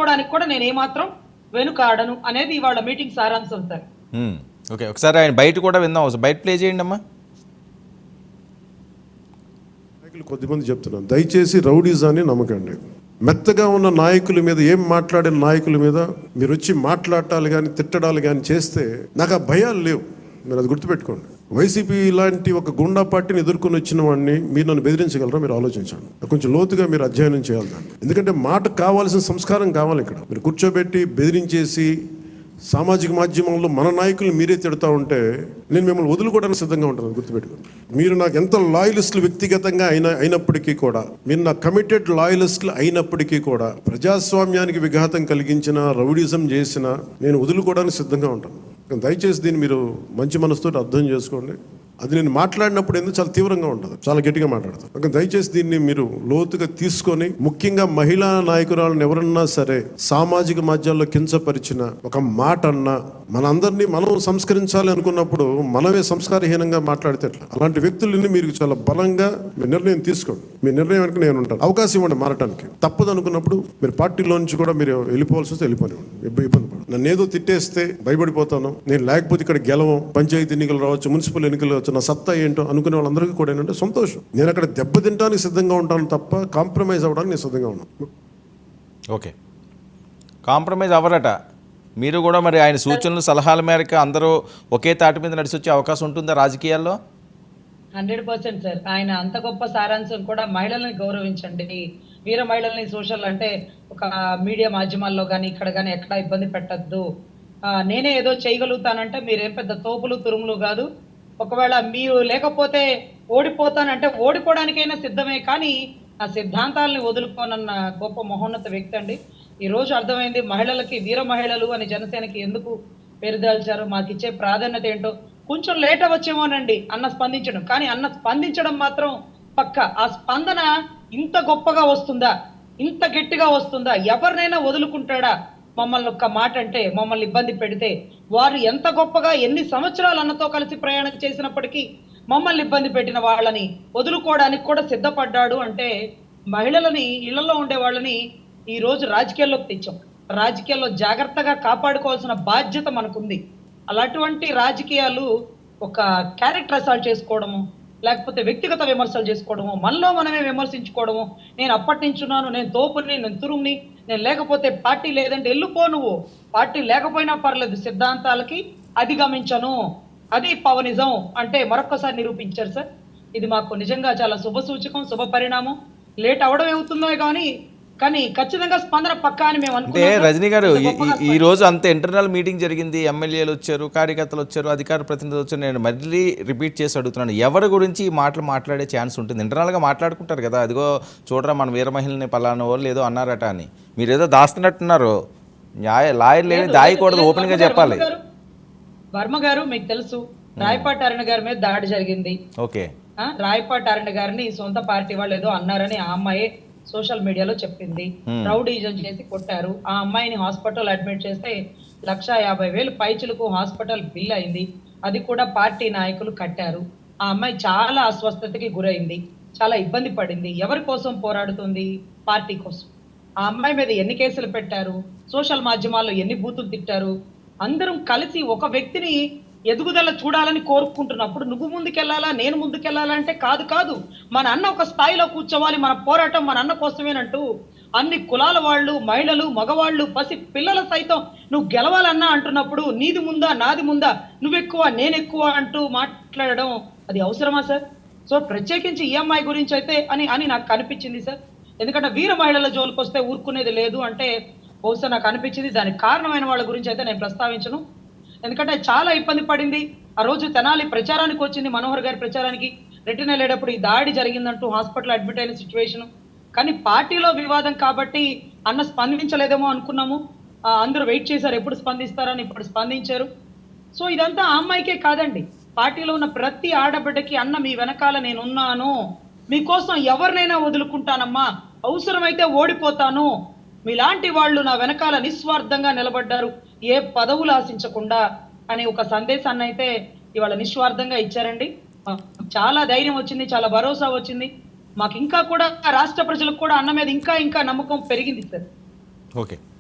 వదులుకోవడానికి కూడా నేను ఏమాత్రం వెనుకాడను అనేది ఇవాళ మీటింగ్ సారాంశం సార్. ఓకే, ఒకసారి ఆయన బయట కూడా విందాం, బయట ప్లే చేయండి అమ్మా. కొద్దిమంది చెప్తున్నాను, దయచేసి రౌడీజాన్ని నమ్మకండి. మెత్తగా ఉన్న నాయకుల మీద, ఏం మాట్లాడిన నాయకుల మీద మీరు వచ్చి మాట్లాడాలి కానీ తిట్టడాలు కానీ చేస్తే నాకు ఆ భయాలు లేవు. మీరు అది గుర్తుపెట్టుకోండి. వైసీపీ లాంటి ఒక గుండా పార్టీని ఎదుర్కొని వచ్చిన వాడిని మీరు నన్ను బెదిరించగలరా? మీరు ఆలోచించండి. కొంచెం లోతుగా మీరు అధ్యయనం చేయాలి దాన్ని. ఎందుకంటే మాట కావాల్సిన సంస్కారం కావాలి. ఇక్కడ మీరు కూర్చోబెట్టి బెదిరించేసి సామాజిక మాధ్యమంలో మన నాయకులు మీరే తిడతా ఉంటే నేను మిమ్మల్ని వదులుకోవడానికి సిద్ధంగా ఉంటాను. గుర్తుపెట్టుకోండి. మీరు నాకు ఎంత లాయలిస్టులు వ్యక్తిగతంగా అయినప్పటికీ కూడా, మీరు నా కమిటెడ్ లాయలిస్టులు అయినప్పటికీ కూడా, ప్రజాస్వామ్యానికి విఘాతం కలిగించిన, రౌడిజం చేసిన నేను వదులుకోవడానికి సిద్ధంగా ఉంటాను. దయచేసి దీన్ని మీరు మంచి మనసుతో అర్థం చేసుకోండి. అది నేను మాట్లాడినప్పుడు ఎందుకు చాలా తీవ్రంగా ఉంటుంది, చాలా గట్టిగా మాట్లాడతాను. దయచేసి దీన్ని మీరు లోతుగా తీసుకొని, ముఖ్యంగా మహిళా నాయకురాలను ఎవరన్నా సరే సామాజిక మాధ్యాల్లో కించపరిచిన ఒక మాట అన్నా, మనందరినీ మనం సంస్కరించాలి అనుకున్నప్పుడు మనమే సంస్కారహీనంగా మాట్లాడితే ఎట్లా? అలాంటి వ్యక్తులని మీరు చాలా బలంగా మీ నిర్ణయం తీసుకోండి. మీ నిర్ణయం వెనక నేను ఉంటాను. అవకాశం ఇవ్వండి మారటానికి. తప్పదు అనుకున్నప్పుడు మీరు పార్టీలో నుంచి కూడా మీరు వెళ్ళిపోవాల్సి వస్తే వెళ్ళిపోనివ్వండి. ఇబ్బంది పడు. నన్ను ఏదో తిట్టేస్తే భయపడిపోతాను, నేను లేకపోతే ఇక్కడ గెలవం, పంచాయతీ ఎన్నికలు రావచ్చు, మున్సిపల్ ఎన్నికలు రావచ్చు, నా సత్తా ఏంటో అనుకునే వాళ్ళందరికీ కూడా ఏంటంటే సంతోషం. నేను అక్కడ దెబ్బతింటానికి సిద్ధంగా ఉంటాను తప్ప కాంప్రమైజ్ అవ్వడానికి నేను సిద్ధంగా ఉన్నాను. ఓకే, కాంప్రమైజ్ అవ్వరట మీరు కూడా. మరి ఆయన సూచనలు సలహాల మేరకు అందరూ ఒకే తాటి మీద నడిచి వచ్చే అవకాశం ఉంటుందా రాజకీయాల్లో? 100% సార్. ఆయన అంత గొప్ప సారాంశం కూడా మహిళల్ని గౌరవించండి, వీర మహిళల్ని సోషల్ అంటే ఒక మీడియా మాధ్యమాల్లో కానీ ఇక్కడ కానీ ఎక్కడ ఇబ్బంది పెట్టద్దు, నేనే ఏదో చేయగలుగుతానంటే మీరేం పెద్ద తోపులు తురుములు కాదు, ఒకవేళ మీరు లేకపోతే ఓడిపోతానంటే ఓడిపోవడానికైనా సిద్ధమే, కానీ ఆ సిద్ధాంతాలని వదులుకోనన్న గొప్ప మహోన్నత వ్యక్తి అండి. ఈ రోజు అర్థమైంది మహిళలకి వీర మహిళలు అని జనసేనకి ఎందుకు పేరుదాల్చారు, మాకు ఇచ్చే ప్రాధాన్యత ఏంటో. కొంచెం లేట్ అవ్వచ్చేమోనండి అన్న స్పందించడం, కానీ అన్న స్పందించడం మాత్రం పక్క. ఆ స్పందన ఇంత గొప్పగా వస్తుందా, ఇంత గట్టిగా వస్తుందా? ఎవరినైనా వదులుకుంటాడా మమ్మల్ని ఒక్క మాట అంటే, మమ్మల్ని ఇబ్బంది పెడితే? వారు ఎంత గొప్పగా ఎన్ని సంవత్సరాలు అన్నతో కలిసి ప్రయాణం చేసినప్పటికీ మమ్మల్ని ఇబ్బంది పెట్టిన వాళ్ళని వదులుకోవడానికి కూడా సిద్ధపడ్డాడు అంటే, మహిళలని, ఇళ్లలో ఉండే వాళ్ళని ఈ రోజు రాజకీయాల్లోకి తెచ్చాం. రాజకీయాల్లో జాగ్రత్తగా కాపాడుకోవాల్సిన బాధ్యత మనకుంది. అలాంటి రాజకీయాలు ఒక క్యారెక్టర్ అసాల్ట్ చేసుకోవడము, లేకపోతే వ్యక్తిగత విమర్శలు చేసుకోవడము, మనలో మనమే విమర్శించుకోవడము, నేను అప్పటి నుంచి ఉన్నాను, నేను తోపుని, నేను తురుముని, నేను లేకపోతే పార్టీ లేదంటే వెళ్ళిపో, నువ్వు పార్టీ లేకపోయినా పర్లేదు, సిద్ధాంతాలకి అధిగమించను, అది పవనిజం అంటే మరొక్కసారి నిరూపించారు సార్. ఇది మాకు నిజంగా చాలా శుభ సూచకం, శుభ పరిణామం. లేట్ అవడం ఏమవుతుందో కానీ ఖచ్చితంగా స్పందన పక్కా అని మేము అంటే రజనీ గారు, ఈ రోజు అంత ఇంటర్నల్ మీటింగ్ జరిగింది, ఎమ్మెల్యేలు వచ్చారు, కార్యకర్తలు వచ్చారు, అధికార ప్రతినిధులు వచ్చారు. నేను మళ్ళీ రిపీట్ చేసి అడుగుతున్నాను, ఎవరి గురించి ఈ మాటలు మాట్లాడే ఛాన్స్ ఉంటుంది? ఇంటర్నల్గా మాట్లాడుకుంటారు కదా, అదిగో చూడరా మన వీర మహిళని పలానా వాళ్ళు ఏదో అన్నారట అని. మీరు ఏదో దాస్తున్నట్టున్నారు. లాయర్ లేని దాయకూడదు, ఓపెన్ గా చెప్పాలి. వర్మ గారు, మీకు తెలుసు రాయపాటి అరుణ గారి మీద దాడి జరిగింది. ఓకే, రాయపాటి అరుణ గారిని సొంత పార్టీ వాళ్ళు ఏదో అన్నారని ఆ అమ్మాయి సోషల్ మీడియాలో చెప్పింది. రౌడీజం చేసి కొట్టారు. ఆ అమ్మాయిని హాస్పిటల్ అడ్మిట్ చేస్తే 1,50,000 పైచులకు హాస్పిటల్ బిల్ అయింది. అది కూడా పార్టీ నాయకులు కట్టారు. ఆ అమ్మాయి చాలా అస్వస్థతకి గురైంది, చాలా ఇబ్బంది పడింది. ఎవరి కోసం పోరాడుతుంది? పార్టీ కోసం. ఆ అమ్మాయి మీద ఎన్ని కేసులు పెట్టారు, సోషల్ మాధ్యమాల్లో ఎన్ని బూతులు తిట్టారు. అందరం కలిసి ఒక వ్యక్తిని ఎదుగుదల చూడాలని కోరుకుంటున్నప్పుడు నువ్వు ముందుకెళ్లాలా, నేను ముందుకెళ్లాలా అంటే కాదు, మన అన్న ఒక స్థాయిలో కూర్చోవాలి, మన పోరాటం మన అన్న కోసమేనంటూ అన్ని కులాల వాళ్ళు, మహిళలు, మగవాళ్ళు, పసి పిల్లల సైతం నువ్వు గెలవాలన్నా అంటున్నప్పుడు నీది ముందా నాది ముందా, నువ్వెక్కువ నేనెక్కువ అంటూ మాట్లాడడం అది అవసరమా సార్? సో ప్రత్యేకించి ఈఎంఐ గురించి అయితే అని నాకు కనిపించింది సార్. ఎందుకంటే వీర మహిళల జోలికి వస్తే ఊరుకునేది లేదు అంటే బహుశా నాకు అనిపించింది. దానికి కారణమైన వాళ్ళ గురించి అయితే నేను ప్రస్తావించను, ఎందుకంటే చాలా ఇబ్బంది పడింది. ఆ రోజు తెనాలి ప్రచారానికి వచ్చింది, మనోహర్ గారి ప్రచారానికి. రిటర్న్ వెళ్ళేటప్పుడు ఈ దాడి జరిగిందంటూ హాస్పిటల్ అడ్మిట్ అయిన సిచ్యువేషన్. కానీ పార్టీలో వివాదం కాబట్టి అన్న స్పందించలేదేమో అనుకున్నాము. అందరూ వెయిట్ చేశారు ఎప్పుడు స్పందిస్తారని, ఇప్పుడు స్పందించారు. సో ఇదంతా ఆ అమ్మాయికే కాదండి, పార్టీలో ఉన్న ప్రతి ఆడబిడ్డకి అన్న మీ వెనకాల నేనున్నాను, మీకోసం ఎవరినైనా వదులుకుంటానమ్మా, అవసరమైతే ఓడిపోతాను, మీలాంటి వాళ్ళు నా వెనకాల నిస్వార్థంగా నిలబడ్డారు, ఏ పదవులు ఆశించకుండా అనే ఒక సందేశాన్ని అయితే ఇవాళ నిస్వార్థంగా ఇచ్చారండి. చాలా ధైర్యం వచ్చింది, చాలా భరోసా వచ్చింది మాకు. ఇంకా కూడా రాష్ట్ర ప్రజలకు కూడా అన్న మీద ఇంకా నమ్మకం పెరిగింది సార్. ఓకే.